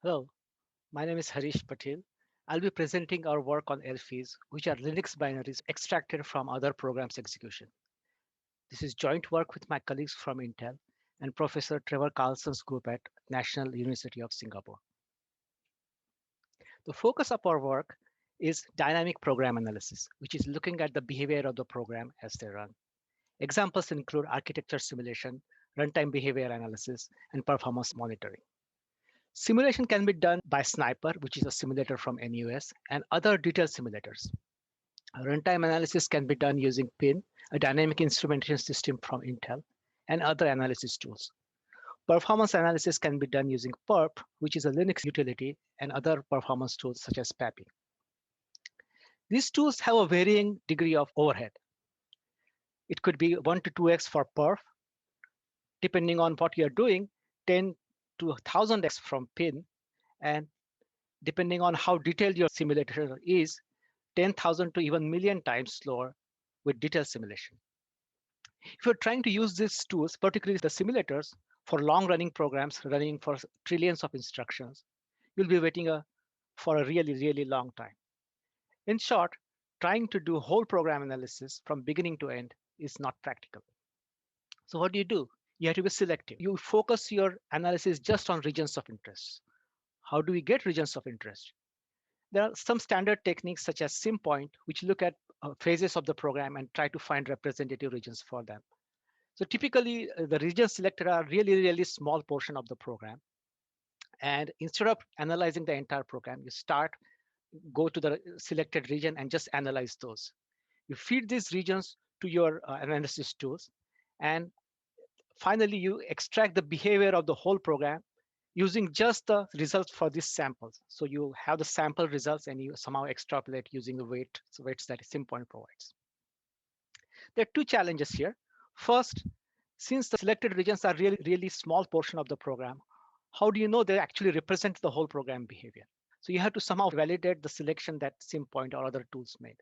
Hello, my name is Harish Patil. I'll be presenting our work on ELFies, which are Linux binaries extracted from other programs execution. This is joint work with my colleagues from Intel and Professor Trevor Carlson's group at National University of Singapore. The focus of our work is dynamic program analysis, which is looking at the behavior of the program as they run. Examples include architecture simulation, runtime behavior analysis, and performance monitoring. Simulation can be done by Sniper, which is a simulator from NUS, and other detailed simulators. Runtime analysis can be done using PIN, a dynamic instrumentation system from Intel, and other analysis tools. Performance analysis can be done using PERP, which is a Linux utility, and other performance tools such as PAPI. These tools have a varying degree of overhead. It could be 1 to 2x for perf, depending on what you're doing, 10 to 1000x from PIN, and depending on how detailed your simulator is, 10,000 to even million times slower with detailed simulation. If you're trying to use these tools, particularly the simulators, for long-running programs running for trillions of instructions, you'll be waiting for a really, really long time. In short, trying to do whole program analysis from beginning to end is not practical. So what do? You have to be selective. You focus your analysis just on regions of interest. How do we get regions of interest? There are some standard techniques such as SimPoint, which look at phases of the program and try to find representative regions for them. So typically, the regions selected are really, really small portion of the program. And instead of analyzing the entire program, you go to the selected region and just analyze those. You feed these regions to your analysis tools. And finally, you extract the behavior of the whole program using just the results for these samples. So you have the sample results and you somehow extrapolate using the weights that SimPoint provides. There are two challenges here. First, since the selected regions are really, really small portion of the program, how do you know they actually represent the whole program behavior? So you have to somehow validate the selection that SimPoint or other tools made.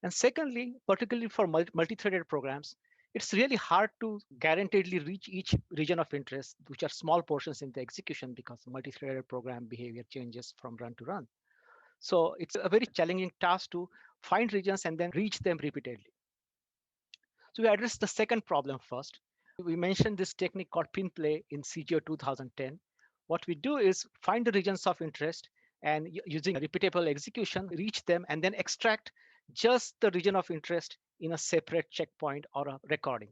And secondly, particularly for multi-threaded programs, it's really hard to guaranteedly reach each region of interest, which are small portions in the execution because multi-threaded program behavior changes from run to run. So it's a very challenging task to find regions and then reach them repeatedly. So we address the second problem first. We mentioned this technique called pin play in CGO 2010. What we do is find the regions of interest and using repeatable execution, reach them and then extract just the region of interest in a separate checkpoint or a recording.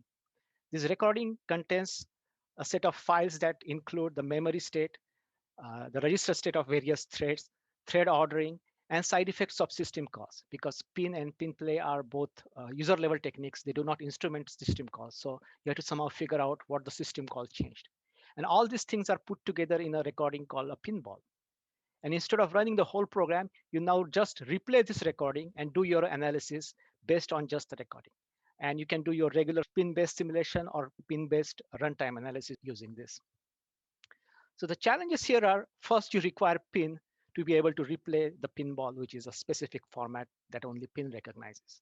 This recording contains a set of files that include the memory state, the register state of various threads, thread ordering, and side effects of system calls, because pin and pin play are both user level techniques. They do not instrument system calls. So you have to somehow figure out what the system call changed. And all these things are put together in a recording called a pinball. And instead of running the whole program, you now just replay this recording and do your analysis based on just the recording. And you can do your regular pin-based simulation or pin-based runtime analysis using this. So the challenges here are, first, you require pin to be able to replay the pinball, which is a specific format that only pin recognizes.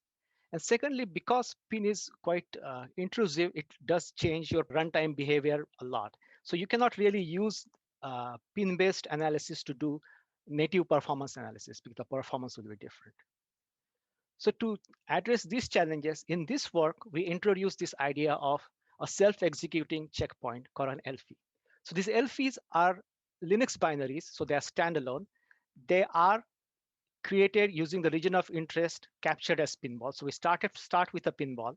And secondly, because pin is quite intrusive, it does change your runtime behavior a lot. So you cannot really use pin-based analysis to do native performance analysis because the performance will be different. So to address these challenges, in this work, we introduce this idea of a self-executing checkpoint called an ELFie. So these ELFies are Linux binaries, so they are standalone. They are created using the region of interest captured as pinball. So we start with a pinball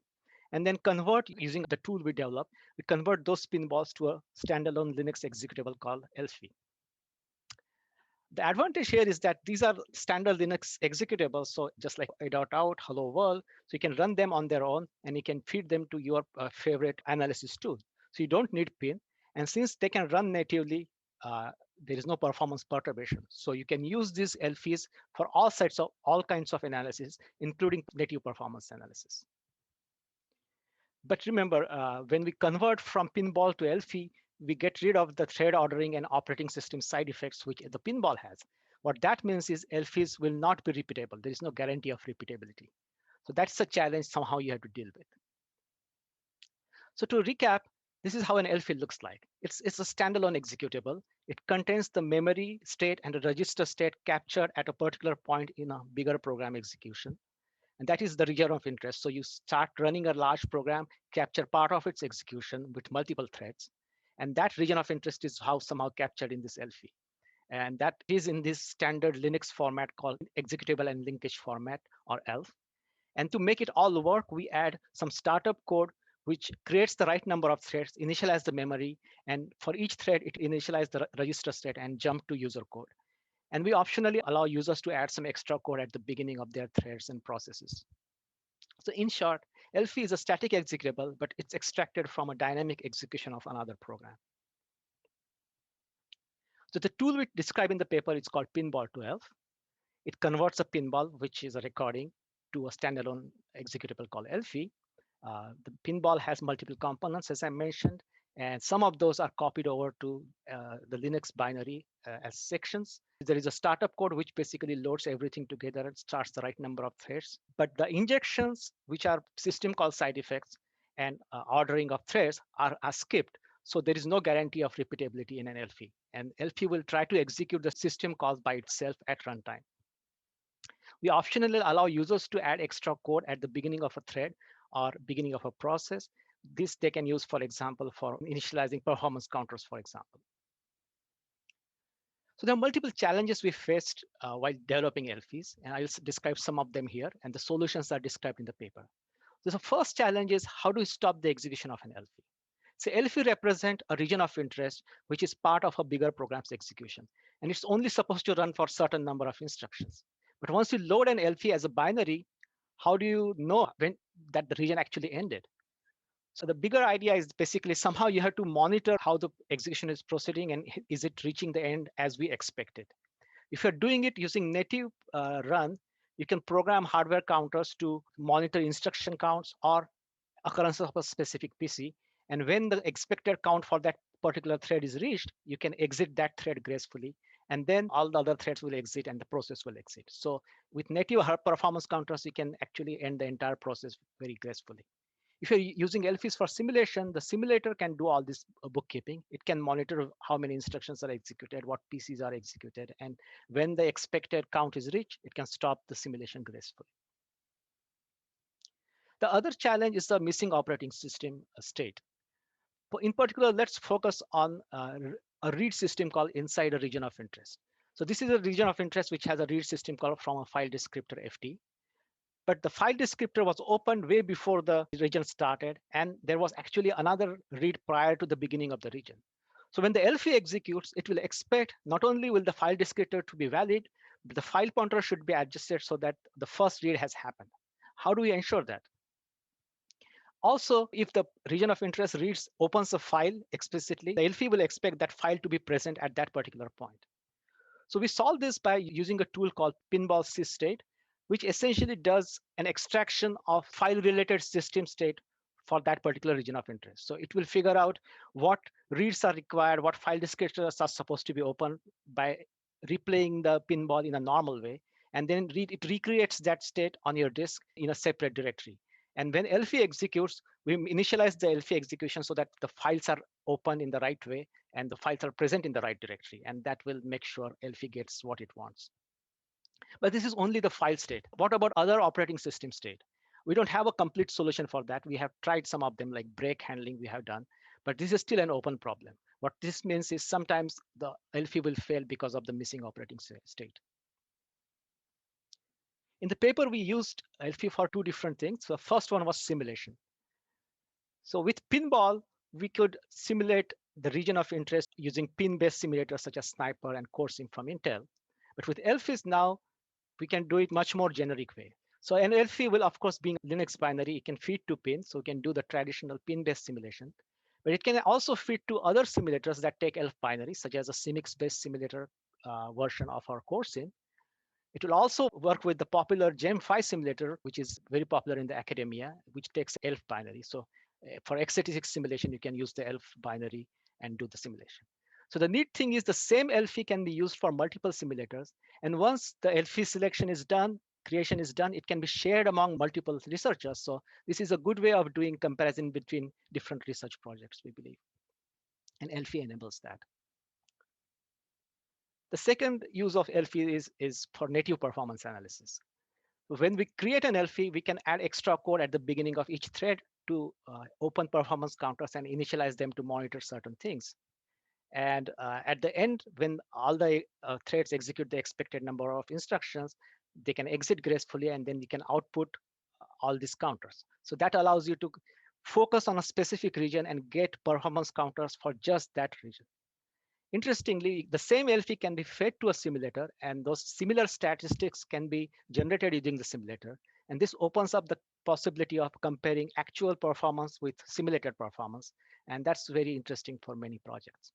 and then convert using the tool we developed. We convert those pinballs to a standalone Linux executable called ELFie. The advantage here is that these are standard Linux executables. So just like a.out, hello world, so you can run them on their own and you can feed them to your favorite analysis tool. So you don't need pin. And since they can run natively, there is no performance perturbation. So you can use these ELFies for all kinds of analysis, including native performance analysis. But remember, when we convert from pinball to ELFie, we get rid of the thread ordering and operating system side effects which the pinball has. What that means is ELFies will not be repeatable. There is no guarantee of repeatability. So that's a challenge somehow you have to deal with. So to recap, This is how an ELFie looks like. It's a standalone executable. It contains the memory state and the register state captured at a particular point in a bigger program execution. And that is the region of interest. So you start running a large program, capture part of its execution with multiple threads. And that region of interest is how somehow captured in this ELFie. And that is in this standard Linux format called executable and linkage format, or ELF. And to make it all work, we add some startup code which creates the right number of threads, initialize the memory, and for each thread, it initializes the register state and jump to user code. And we optionally allow users to add some extra code at the beginning of their threads and processes. So in short, ELFie is a static executable, but it's extracted from a dynamic execution of another program. So the tool we describe in the paper is called pinball to ELF. It converts a pinball, which is a recording, to a standalone executable called ELFie. The pinball has multiple components, as I mentioned, and some of those are copied over to the Linux binary as sections. There is a startup code which basically loads everything together and starts the right number of threads. But the injections, which are system call side effects and ordering of threads, are skipped. So there is no guarantee of repeatability in an ELFie. And ELFie will try to execute the system calls by itself at runtime. We optionally allow users to add extra code at the beginning of a thread or beginning of a process. This they can use, for example, for initializing performance counters, for example. So there are multiple challenges we faced while developing ELFies, and I'll describe some of them here, and the solutions are described in the paper. So the first challenge is how do we stop the execution of an ELFie? So ELFie represent a region of interest, which is part of a bigger program's execution, and it's only supposed to run for a certain number of instructions. But once you load an ELFie as a binary, how do you know when that the region actually ended? So the bigger idea is basically somehow you have to monitor how the execution is proceeding and is it reaching the end as we expected. If you're doing it using native run, you can program hardware counters to monitor instruction counts or occurrences of a specific PC. And when the expected count for that particular thread is reached, you can exit that thread gracefully. And then all the other threads will exit and the process will exit. So with native performance counters, you can actually end the entire process very gracefully. If you're using ELFies for simulation, the simulator can do all this bookkeeping. It can monitor how many instructions are executed, what PCs are executed, and when the expected count is reached, it can stop the simulation gracefully. The other challenge is the missing operating system state. In particular, let's focus on a read system called inside a region of interest. So this is a region of interest which has a read system call from a file descriptor FT. But the file descriptor was opened way before the region started, and there was actually another read prior to the beginning of the region. So when the ELFie executes, it will expect not only will the file descriptor to be valid, but the file pointer should be adjusted so that the first read has happened. How do we ensure that? Also, if the region of interest reads opens a file explicitly, the ELFie will expect that file to be present at that particular point. So we solve this by using a tool called pinball sysstate, which essentially does an extraction of file-related system state for that particular region of interest. So it will figure out what reads are required, what file descriptors are supposed to be open by replaying the pinball in a normal way, and then it recreates that state on your disk in a separate directory. And when ELFie executes, we initialize the ELFie execution so that the files are open in the right way and the files are present in the right directory. And that will make sure ELFie gets what it wants. But this is only the file state. What about other operating system state? We don't have a complete solution for that. We have tried some of them like break handling we have done, but this is still an open problem. What this means is sometimes the ELFie will fail because of the missing operating state. In the paper, we used ELFie for two different things. The first one was simulation. So with pinball, we could simulate the region of interest using pin-based simulators such as Sniper and CoreSim from Intel. But with ELFies now, we can do it much more generic way. So an ELFie will, of course, being Linux binary, it can feed to pin, so we can do the traditional pin-based simulation. But it can also feed to other simulators that take ELF binary, such as a CMIX-based simulator version of our CoreSim. It will also work with the popular Gem5 simulator, which is very popular in the academia, which takes ELF binary. So for x86 simulation, you can use the ELF binary and do the simulation. So the neat thing is the same ELFie can be used for multiple simulators. And once the ELFie selection is done, creation is done, it can be shared among multiple researchers. So this is a good way of doing comparison between different research projects, we believe. And ELFie enables that. The second use of ELFie is for native performance analysis. When we create an ELFie, we can add extra code at the beginning of each thread to open performance counters and initialize them to monitor certain things. And at the end, when all the threads execute the expected number of instructions, they can exit gracefully, and then you can output all these counters. So that allows you to focus on a specific region and get performance counters for just that region. Interestingly, the same ELFie can be fed to a simulator, and those similar statistics can be generated using the simulator. And this opens up the possibility of comparing actual performance with simulated performance. And that's very interesting for many projects.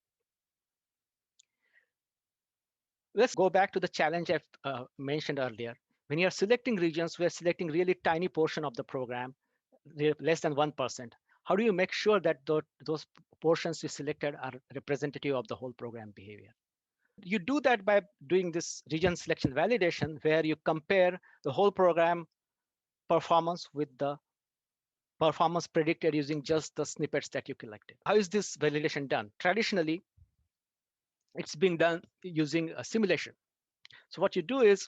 Let's go back to the challenge I've mentioned earlier. When you're selecting regions, we're selecting really tiny portion of the program, less than 1%. How do you make sure that those portions you selected are representative of the whole program behavior? You do that by doing this region selection validation, where you compare the whole program performance with the performance predicted using just the snippets that you collected. How is this validation done? Traditionally, it's being done using a simulation. So what you do is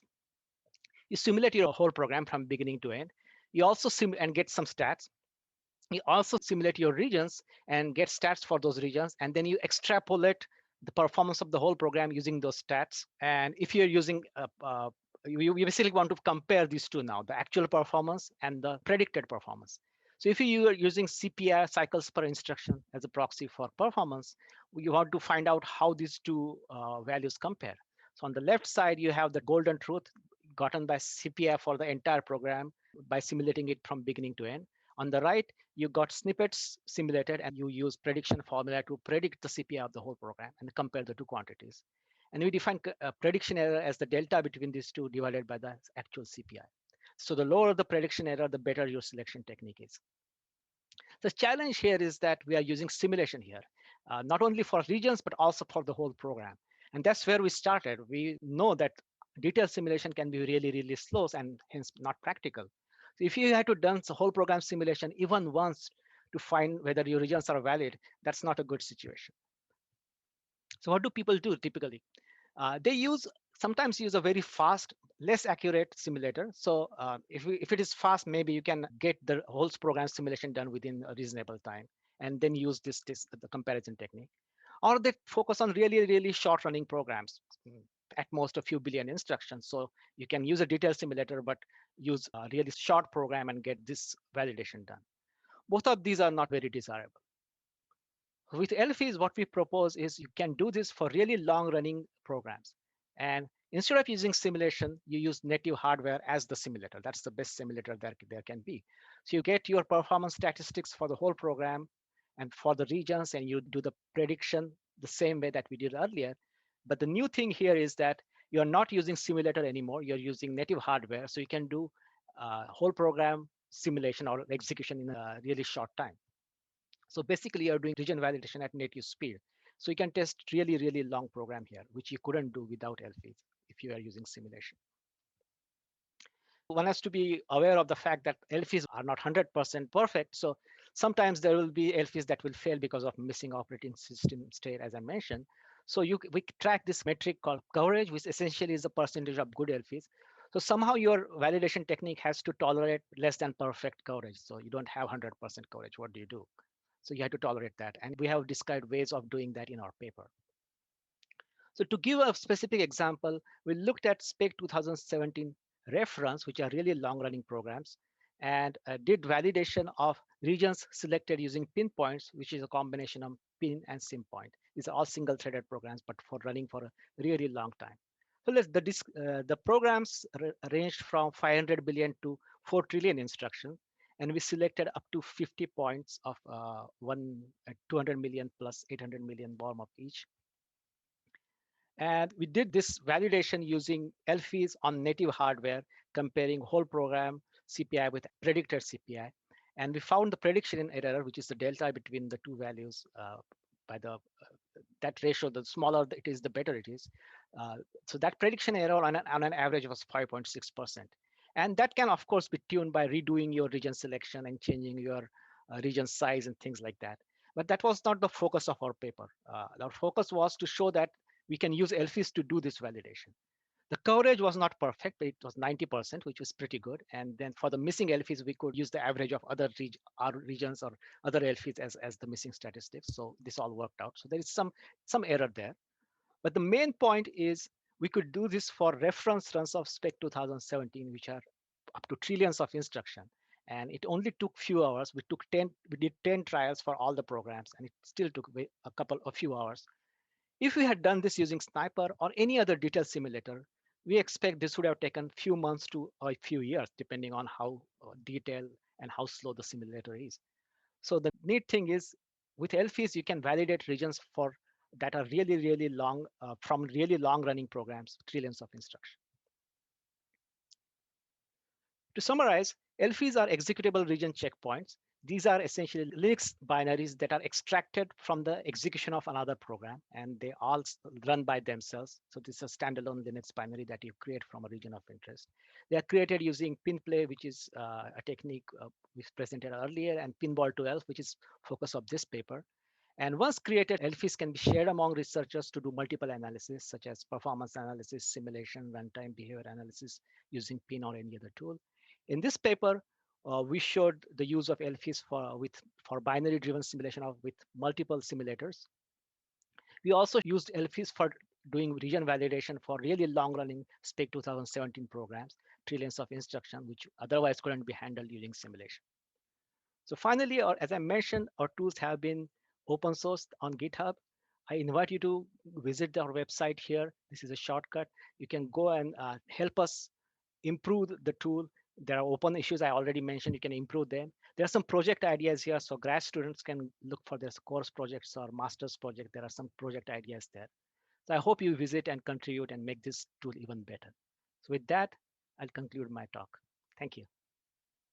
you simulate your whole program from beginning to end. You also and get some stats. You also simulate your regions and get stats for those regions, and then you extrapolate the performance of the whole program using those stats. And if you're using you basically want to compare these two now, the actual performance and the predicted performance. So if you are using CPI, cycles per instruction, as a proxy for performance, you want to find out how these two values compare. So on the left side, you have the golden truth gotten by CPI for the entire program by simulating it from beginning to end. On the right, you got snippets simulated, and you use prediction formula to predict the CPI of the whole program and compare the two quantities. And we define prediction error as the delta between these two divided by the actual CPI. So the lower the prediction error, the better your selection technique is. The challenge here is that we are using simulation here, not only for regions, but also for the whole program. And that's where we started. We know that detailed simulation can be really, really slow and hence not practical. So if you had to done the whole program simulation even once to find whether your regions are valid, that's not a good situation. So what do people do typically? They sometimes use a very fast, less accurate simulator. So if it is fast, maybe you can get the whole program simulation done within a reasonable time, and then use the comparison technique. Or they focus on really, really short running programs, at most a few billion instructions. So you can use a detailed simulator, but use a really short program and get this validation done. Both of these are not very desirable. With ELFies, what we propose is you can do this for really long running programs. And instead of using simulation, you use native hardware as the simulator. That's the best simulator there can be. So you get your performance statistics for the whole program and for the regions, and you do the prediction the same way that we did earlier. But the new thing here is that you're not using simulator anymore. You're using native hardware. So you can do whole program simulation or execution in a really short time. So basically, you're doing region validation at native speed. So you can test really, really long program here, which you couldn't do without ELFies if you are using simulation. One has to be aware of the fact that ELFies are not 100% perfect. So sometimes there will be ELFies that will fail because of missing operating system state, as I mentioned. So we track this metric called coverage, which essentially is the percentage of good ELFies. So somehow your validation technique has to tolerate less than perfect coverage. So you don't have 100% coverage. What do you do? So you have to tolerate that. And we have described ways of doing that in our paper. So to give a specific example, we looked at SPEC 2017 reference, which are really long running programs, and did validation of regions selected using pinpoints, which is a combination of pin and sim point. These are all single threaded programs, but for running for a really long time. So the programs ranged from 500 billion to 4 trillion instructions. And we selected up to 50 points of 200 million plus 800 million BORM of each. And we did this validation using ELFies on native hardware, comparing whole program CPI with predicted CPI. And we found the prediction error, which is the delta between the two values by that ratio. The smaller it is, the better it is. So that prediction error on an average was 5.6%. And that can, of course, be tuned by redoing your region selection and changing your region size and things like that. But that was not the focus of our paper. Our focus was to show that we can use ELFies to do this validation. The coverage was not perfect, but it was 90%, which was pretty good. And then for the missing ELFies, we could use the average of other our regions or other ELFies as the missing statistics. So this all worked out. So there is some error there. But the main point is we could do this for reference runs of spec 2017, which are up to trillions of instruction. And it only took few hours. We did 10 trials for all the programs, and it still took a few hours. If we had done this using Sniper or any other detailed simulator, we expect this would have taken few months to a few years, depending on how detailed and how slow the simulator is. So the neat thing is with ELFies, you can validate regions for that are really long, from really long running programs, trillions of instructions. To summarize, ELFies are executable region checkpoints. These are essentially Linux binaries that are extracted from the execution of another program, and they all run by themselves. So this is a standalone Linux binary that you create from a region of interest. They are created using pinplay, which is a technique we presented earlier, and pinball to ELF, which is focus of this paper. And once created, ELFies can be shared among researchers to do multiple analysis, such as performance analysis, simulation, runtime behavior analysis using pin or any other tool. In this paper, we showed the use of ELFies for binary-driven simulation with multiple simulators. We also used ELFies for doing region validation for really long-running SPEC 2017 programs, trillions of instruction, which otherwise couldn't be handled using simulation. So finally, as I mentioned, our tools have been open sourced on GitHub. I invite you to visit our website here. This is a shortcut. You can go and help us improve the tool. There are open issues I already mentioned. You can improve them. There are some project ideas here. So grad students can look for their course projects or master's project. There are some project ideas there. So I hope you visit and contribute and make this tool even better. So with that, I'll conclude my talk. Thank you.